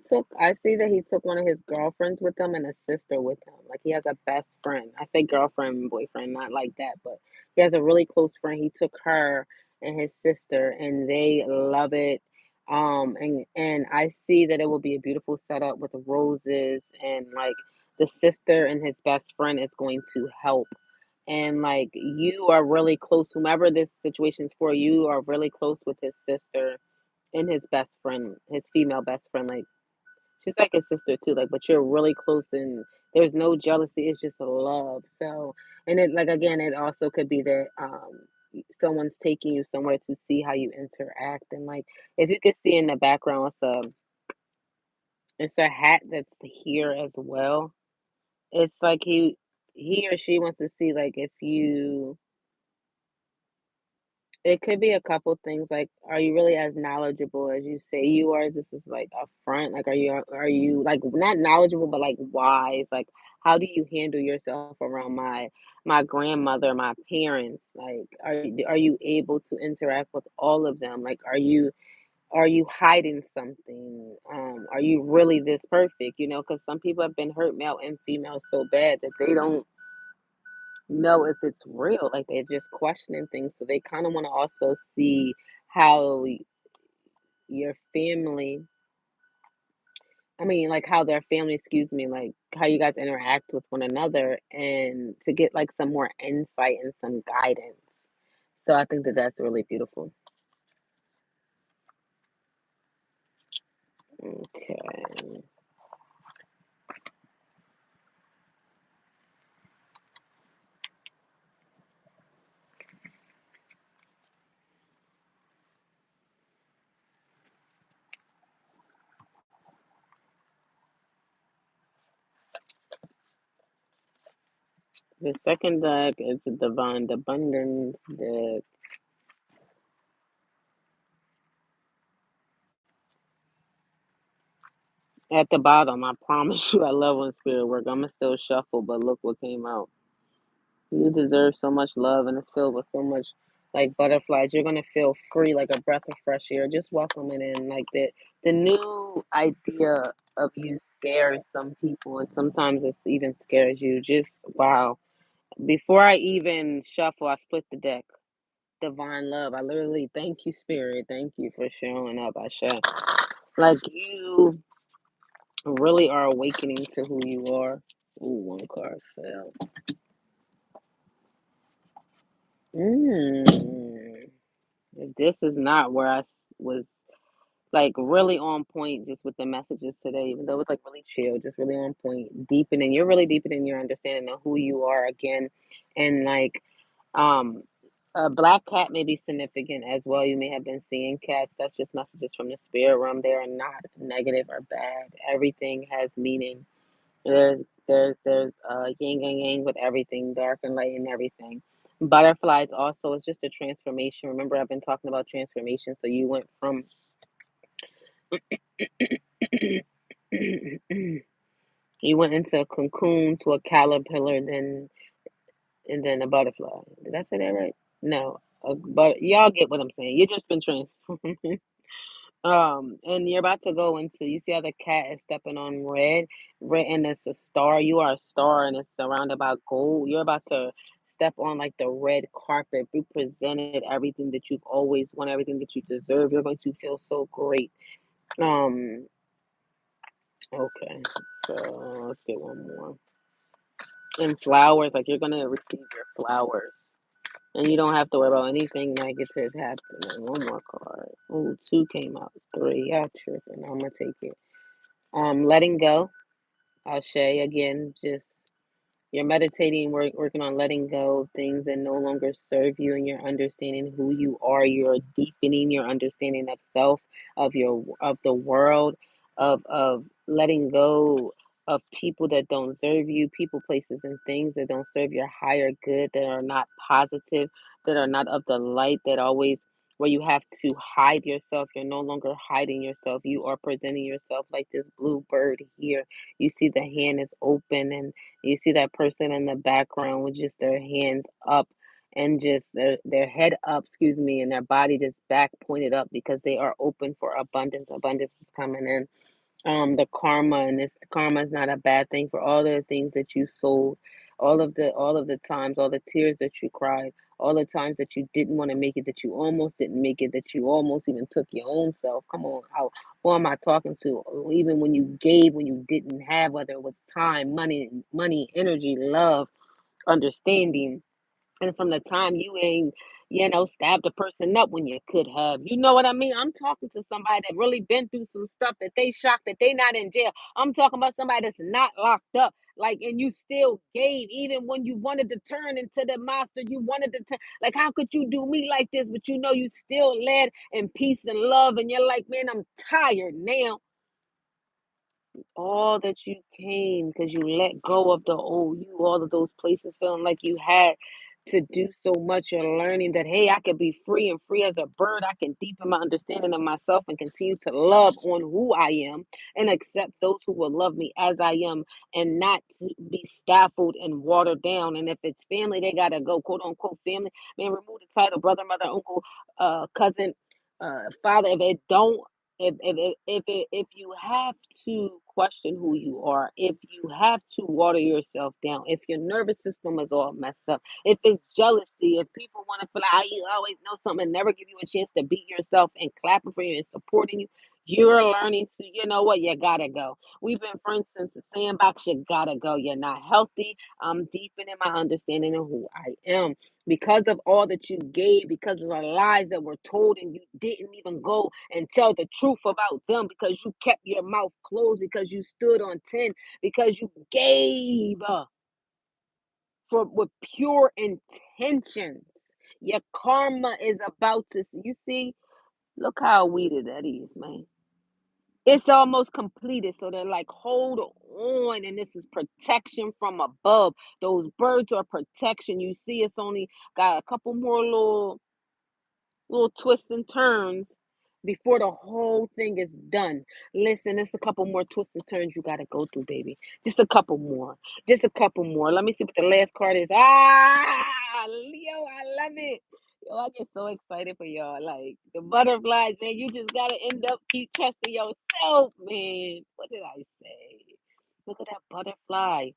see that he took one of his girlfriends with him and a sister with him. Like he has a best friend. I say girlfriend and boyfriend, not like that, but he has a really close friend. He took her and his sister and they love it. And I see that it will be a beautiful setup with roses and like the sister and his best friend is going to help. And like you are really close, whomever this situation is for, you are really close with his sister and his best friend, his female best friend. Like she's like a sister too, like, but you're really close and there's no jealousy, it's just love. So, and it like again, it also could be that someone's taking you somewhere to see how you interact. And like if you could see in the background, it's a hat that's here as well. It's like he or she wants to see like if you it could be a couple things, like, are you really as knowledgeable as you say you are? This is like a front. Like, are you like not knowledgeable, but like wise? Like, how do you handle yourself around my grandmother, my parents? Like, are you able to interact with all of them? Like, are you hiding something? Are you really this perfect? Because some people have been hurt, male and female, so bad that they don't know if it's real. Like they're just questioning things. So they kind of want to also see how your family, I mean, like how their family, excuse me, like how you guys interact with one another and to get like some more insight and some guidance. So I think that that's really beautiful. Okay. The second deck is the Divine Abundance deck. At the bottom, I promise you, I love when spirit work. I'm gonna still shuffle, but look what came out. You deserve so much love, and it's filled with so much like butterflies. You're gonna feel free, like a breath of fresh air. Just welcome it in. Like the new idea of you scares some people, and sometimes it even scares you. Just wow. Before I even shuffle, I split the deck. Divine love. I literally thank you, spirit. Thank you for showing up. I show like really are awakening to who you are. Ooh, one card fell. Mm. This is not where I was like really on point just with the messages today, even though it was like really chill, just really on point, deepening. You're really deepening your understanding of who you are again, and like um. A black cat may be significant as well. You may have been seeing cats. That's just messages from the spirit realm. They are not negative or bad. Everything has meaning. There's yin and yang with everything, dark and light and everything. Butterflies also is just a transformation. Remember, I've been talking about transformation. So you went from you went into a cocoon to a caterpillar, then and then a butterfly. Did I say that right? No, but y'all get what I'm saying. You just been transformed. And you're about to go into, you see how the cat is stepping on red, and it's a star. You are a star, and it's surrounded by gold. You're about to step on like the red carpet, be presented everything that you've always wanted, everything that you deserve. You're going to feel so great. Um, okay, so let's get one more. And flowers, like you're gonna receive your flowers. And you don't have to worry about anything negative happening. One more card. Oh, two came out. Three. Y'all tripping. I'm gonna take it. Letting go. I'll say again, just you're meditating, working on letting go of things that no longer serve you, and you're understanding who you are. You're deepening your understanding of self, of the world, of letting go of people that don't serve you, people, places, and things that don't serve your higher good, that are not positive, that are not of the light, that always where you have to hide yourself. You're no longer hiding yourself. You are presenting yourself like this blue bird here. You see the hand is open, and you see that person in the background with just their hands up and just their head up, excuse me, and their body just back pointed up because they are open for abundance. Abundance is coming in. The karma, and this karma is not a bad thing for all the things that you sold, all of the times, all the tears that you cried, all the times that you didn't want to make it, that you almost didn't make it, that you almost even took your own self. Come on, how who am I talking to? Even when you gave, when you didn't have, whether it was time, money, energy, love, understanding, and from the time you ain't, stabbed a person up when you could have. You know what I mean? I'm talking to somebody that really been through some stuff, that they shocked that they not in jail. I'm talking about somebody that's not locked up. Like, and you still gave, even when you wanted to turn into the monster, you wanted to turn. Like, how could you do me like this? But you still led in peace and love. And you're like, man, I'm tired now. All that you came because you let go of the old you, all of those places feeling like you had to do so much. You're learning that, hey, I can be free, and free as a bird. I can deepen my understanding of myself and continue to love on who I am and accept those who will love me as I am, and not to be scaffolded and watered down. And if it's family, they got to go, quote unquote, family. Man, remove the title brother, mother, uncle, cousin, father. If it don't, if you have to question who you are, if you have to water yourself down, if your nervous system is all messed up, if it's jealousy, if people want to feel like, you always know something and never give you a chance to beat yourself and clapping for you and supporting you, you're learning to, you know what, you gotta go. We've been friends since the sandbox. You gotta go. You're not healthy. I'm deepening my understanding of who I am because of all that you gave, because of the lies that were told, and you didn't even go and tell the truth about them, because you kept your mouth closed, because you stood on 10, because you gave for with pure intentions. Your karma is about to, you see, look how weeded that is, man. It's almost completed. So they're like, hold on. And this is protection from above. Those birds are protection. You see, it's only got a couple more little twists and turns before the whole thing is done. Listen, it's a couple more twists and turns you gotta go through, baby. Just a couple more. Just a couple more. Let me see what the last card is. Leo, I love it. Yo, I get so excited for y'all. Like the butterflies, man. You just gotta end up keep trusting yourself, man. What did I say? Look at that butterfly.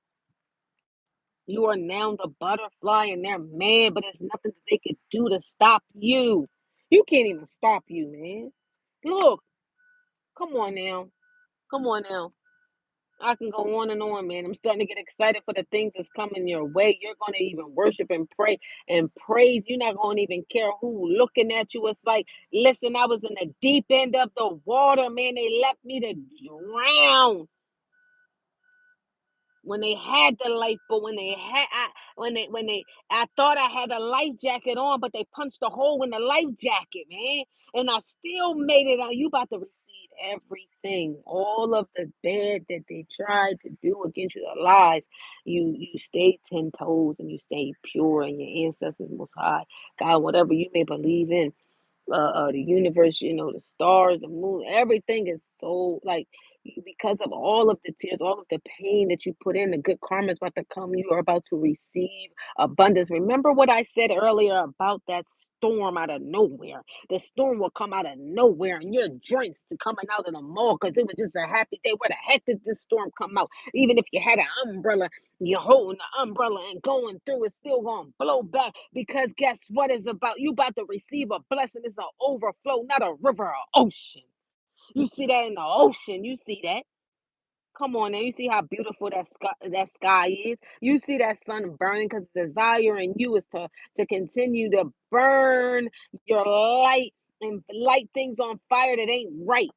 You are now the butterfly, and they're mad, but there's nothing that they could do to stop you. You can't even stop you, man. Look, come on now. Come on now. I can go on and on, man. I'm starting to get excited for the things that's coming your way. You're going to even worship and pray and praise. You're not going to even care who looking at you. It's like, listen, I was in the deep end of the water, man. They left me to drown when they had the life, but when they I thought I had a life jacket on, but they punched a hole in the life jacket, man. And I still made it out. You about to receive everything. All of the bad that they tried to do against you, the lies. You stayed 10 toes and you stayed pure and your ancestors most high. God, whatever you may believe in, the universe, the stars, the moon, everything is so like because of all of the tears, all of the pain that you put in, the good karma is about to come. You are about to receive abundance. Remember what I said earlier about that storm out of nowhere. The storm will come out of nowhere, and your joints to coming out of the mall because it was just a happy day. Where the heck did this storm come out? Even if you had an umbrella, you're holding the umbrella and going through, it's still going to blow back because guess what is about? You about to receive a blessing. It's an overflow, not a river or ocean. You see that in the ocean. You see that. Come on now, you see how beautiful that sky is. You see that sun burning because the desire in you is to continue to burn your light and light things on fire that ain't right.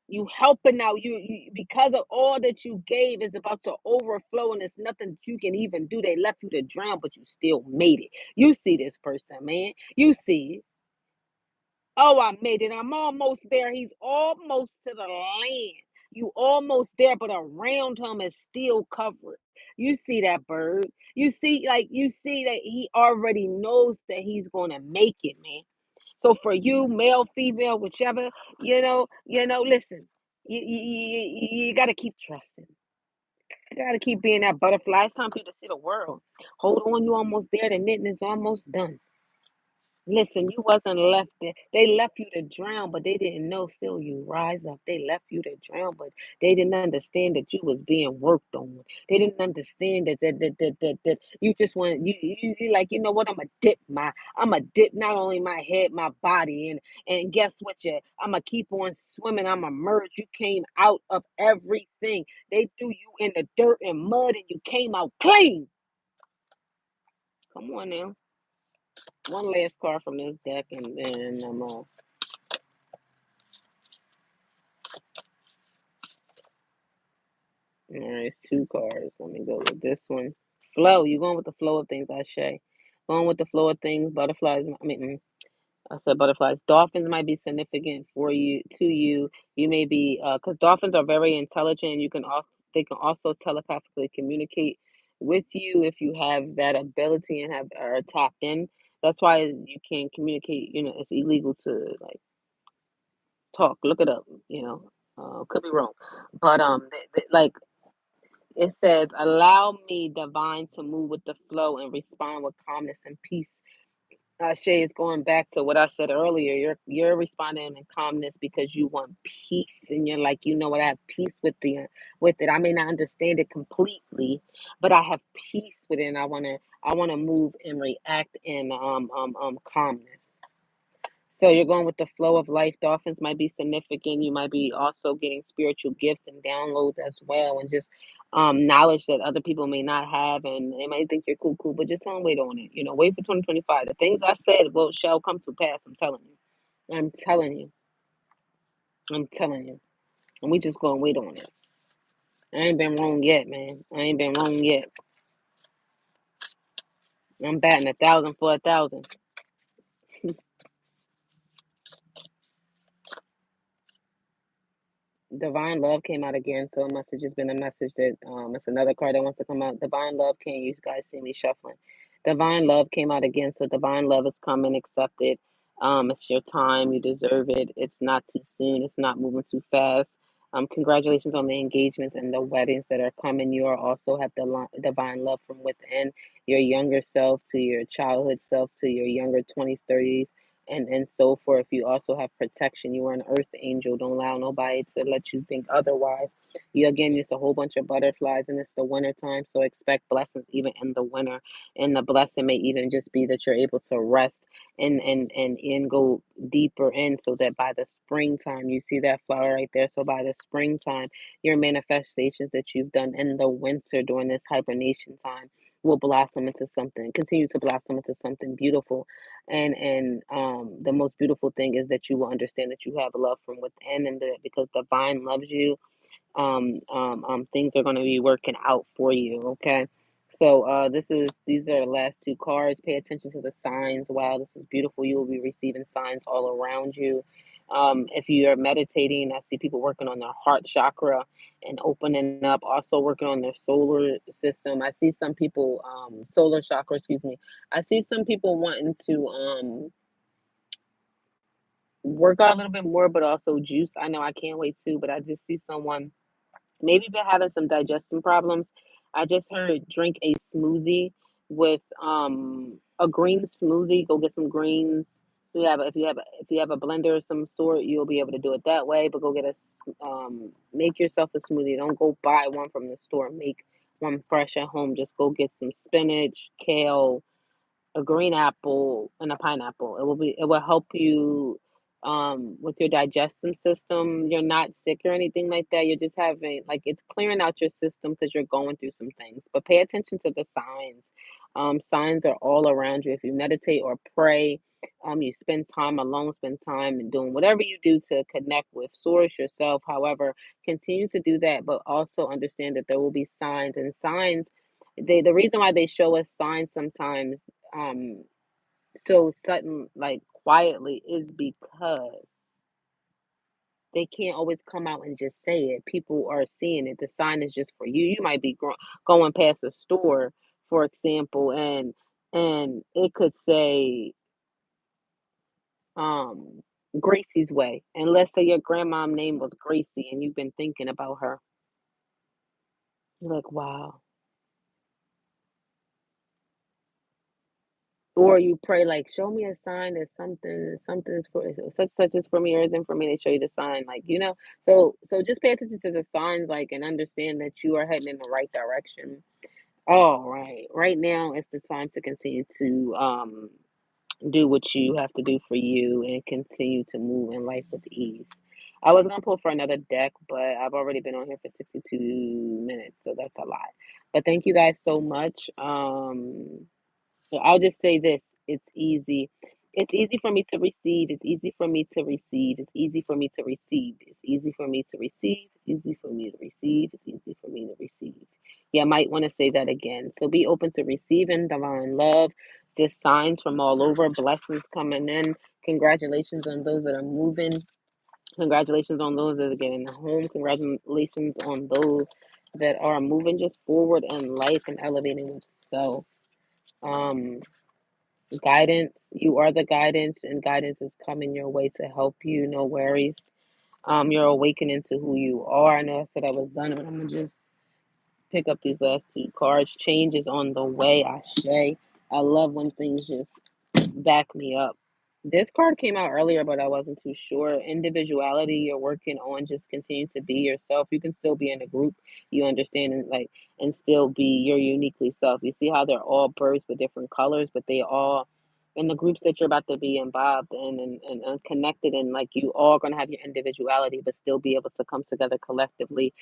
You helping out. You because of all that you gave is about to overflow, and there's nothing that you can even do. They left you to drown, but you still made it. You see this person, man. You see it. Oh, I made it. I'm almost there. He's almost to the land. You almost there, but around him is still covered. You see that bird. You see that he already knows that he's gonna make it, man. So for you, male, female, whichever, listen, you gotta keep trusting. You gotta keep being that butterfly. It's time for you to see the world. Hold on, you almost there. The knitting is almost done. Listen, you wasn't left there. They left you to drown, but they didn't know still you rise up. They left you to drown, but they didn't understand that you was being worked on. They didn't understand that you just want you like, you know what, I'ma dip not only my head, my body, and guess what you I'ma keep on swimming, I'ma merge. You came out of everything. They threw you in the dirt and mud and you came out clean. Come on now. One last card from this deck, and then I'm all right, it's two cards. Let me go with this one. Flow. You going with the flow of things, I say. Going with the flow of things. Butterflies. I said butterflies. Dolphins might be significant for you to you. You may be because dolphins are very intelligent. They can also telepathically communicate with you if you have that ability and have are tapped in. That's why you can't communicate. It's illegal to like talk. Look it up. Could be wrong, but like it says, allow me, divine, to move with the flow and respond with calmness and peace. Shay is going back to what I said earlier. You're responding in calmness because you want peace, and you're like, you know what? I have peace with it. I may not understand it completely, but I have peace with it, and I wanna move and react in calmness. So you're going with the flow of life. Dolphins might be significant. You might be also getting spiritual gifts and downloads as well, and just knowledge that other people may not have, and they might think you're cool, but just don't wait on it. Wait for 2025. The things I said will shall come to pass. I'm telling you. I'm telling you. I'm telling you. And we just gonna wait on it. I ain't been wrong yet, man. I ain't been wrong yet. I'm batting 1,000 for 1,000. Divine love came out again, so it must have just been a message that it's another card that wants to come out. Divine love came. You guys see me shuffling. Divine love came out again, so divine love is coming. Accept it. It's your time. You deserve it. It's not too soon. It's not moving too fast. Congratulations on the engagements and the weddings that are coming. You are also have the divine love from within your younger self to your childhood self to your younger 20s, 30s and so forth. You also have protection. You are an earth angel. Don't allow nobody to let you think otherwise. You again, it's a whole bunch of butterflies, and it's the winter time, so expect blessings even in the winter. And the blessing may even just be that you're able to rest and go deeper in, so that by the springtime you see that flower right there. So by the springtime, your manifestations that you've done in the winter during this hibernation time will blossom into something, continue to blossom into something beautiful. And the most beautiful thing is that you will understand that you have love from within, and that because divine loves you, things are going to be working out for you. Okay. So these are the last two cards. Pay attention to the signs. Wow, this is beautiful. You will be receiving signs all around you. If you are meditating, I see people working on their heart chakra and opening up, also working on their solar system. I see some people, solar chakra, excuse me. I see some people wanting to work out a little bit more, but also juice. I know I can't wait too, but I just see someone maybe been having some digestion problems. I just heard drink a smoothie with a green smoothie. Go get some greens. If you have a blender of some sort, you'll be able to do it that way. But go get make yourself a smoothie. Don't go buy one from the store. Make one fresh at home. Just go get some spinach, kale, a green apple and a pineapple. It will help you with your digestive system. You're not sick or anything like that. You're just having like it's clearing out your system because you're going through some things. But pay attention to the signs. Signs are all around you. If you meditate or pray, you spend time alone, spend time and doing whatever you do to connect with source yourself. However, continue to do that, but also understand that there will be signs and signs. The reason why they show us signs sometimes um so sudden, like quietly, is because they can't always come out and just say it. People are seeing it. The sign is just for you. You might be going past a store, for example, and it could say um Gracie's Way, and let's say your grandmom name was Gracie and you've been thinking about her. You're like, wow. Or you pray like, show me a sign that something is for such is for me or isn't for me. They show you the sign, like So just pay attention to the signs, like, and understand that you are heading in the right direction. All right, right now it's the time to continue to do what you have to do for you and continue to move in life with ease. I was gonna pull for another deck, but I've already been on here for 62 minutes, so that's a lot. But thank you guys so much. So I'll just say this, it's easy. It's easy for me to receive. It's easy for me to receive. It's easy for me to receive. It's easy for me to receive. It's easy for me to receive. It's easy for me to receive. Yeah, I might want to say that again. So be open to receiving divine love, just signs from all over, blessings coming in. Congratulations on those that are moving. Congratulations on those that are getting a home. Congratulations on those that are moving just forward in life and elevating themselves. Um, Guidance, you are the guidance, and guidance is coming your way to help you. No worries. You're awakening to who you are. I know I said I was done, but I'm gonna just pick up these last two cards. Change is on the way, Ashe. I love when things just back me up. This card came out earlier, but I wasn't too sure. Individuality, you're working on just continue to be yourself. You can still be in a group, you understand, and still be your uniquely self. You see how they're all birds with different colors, but they all in the groups that you're about to be involved in and connected in, like you all gonna have your individuality, but still be able to come together collectively,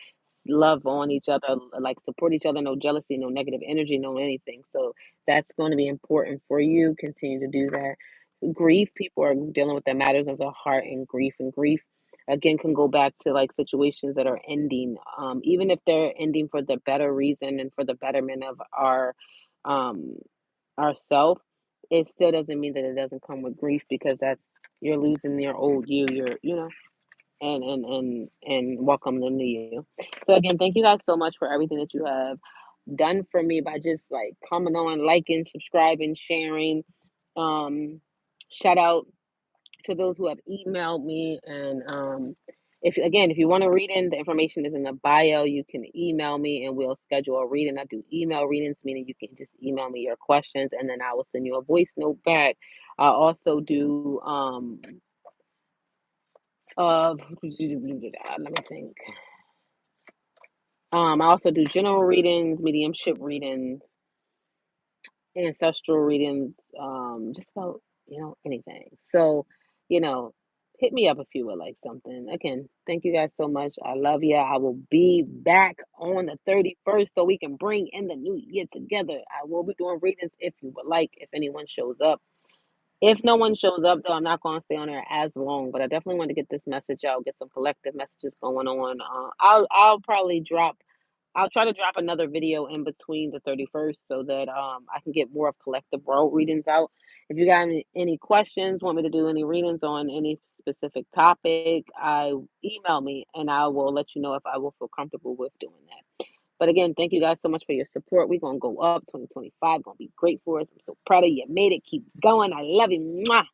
love on each other, like support each other, no jealousy, no negative energy, no anything. So that's going to be important for you. Continue to do that. Grief, people are dealing with the matters of the heart and grief again can go back to like situations that are ending. Even if they're ending for the better reason and for the betterment of um ourself, it still doesn't mean that it doesn't come with grief because that's you're losing your old you, and welcome them to you. So again, thank you guys so much for everything that you have done for me by just like coming on, liking, subscribing, sharing. Shout out to those who have emailed me and if you want to read in, the information is in the bio. You can email me and we'll schedule a reading. I do email readings, meaning you can just email me your questions and then I will send you a voice note back. I also do let me think. I also do general readings, mediumship readings, ancestral readings, just about anything. So, you know, hit me up if you would like something. Again, thank you guys so much. I love you. I will be back on the 31st so we can bring in the new year together. I will be doing readings if you would like, if anyone shows up. If no one shows up, though, I'm not going to stay on there as long, but I definitely want to get this message out, get some collective messages going on. I'll probably drop. I'll try to drop another video in between the 31st so that I can get more of collective world readings out. If you got any questions, want me to do any readings on any specific topic, I email me and I will let you know if I will feel comfortable with doing that. But again, thank you guys so much for your support. We're gonna go up. 2025 gonna be great for us. I'm so proud of you. Made it. Keep going. I love you. Mwah.